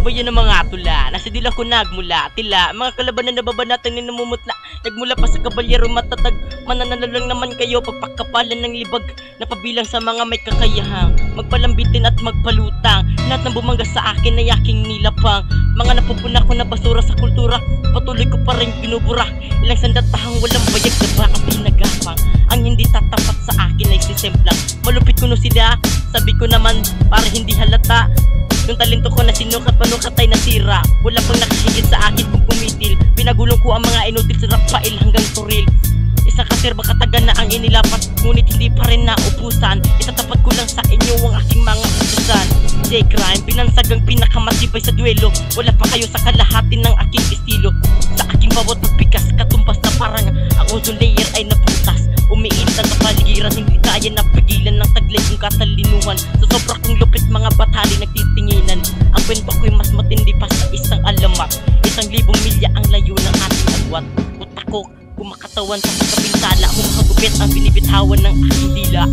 bayan ng mga tula, nasa dila ko nagmula. Tila, mga kalaban na nababanatan na namumutla. Nagmula pa sa kabalyero matatag. Mananalo lang naman kayo pagpakapalan ng libag. Napabilang sa mga may kakayahang magpalambitin at magpalutang. Lahat ng bumangga sa akin ay aking nilapang. Mga napupuna ko na basura sa kultura, patuloy ko pa rin binubura. Ilang sandatahang walang bayag na baka pinagapang. Ang hindi tatapat sa akin ay sisemplang. Malupit ko no sila, sabi ko naman para hindi halata. Yung talento ko na sinukat panukat ay nasira. Wala pang nakahigit sa akin kung pumitil. Pinagulong ko ang mga inutil sa Rafael hanggang Turil. Isang kaserba katagan na ang inilapat, ngunit hindi pa rin naupusan. Itatapat ko lang sa inyo ang aking mga utusan. J-Crime, pinansagang pinakamatibay sa duelo. Wala pa kayo sa kalahati ng aking estilo. Sa aking bawat pagpikas, katumbas na parang ang ozone layer ay nabutas. Umiinit ang kapaligiran, hindi kaya napigilan ng taglay kong katalinuhan. Sa sobra kong lupit, mga batali nagtitinginan. Ang kwento ko'y mas matindi pa sa isang alamat. 1,000 milya ang layo ng ating agwat. Utak ko kumakatawan sa pagkabintala, humahagupit ang binibitawan ng aking dila.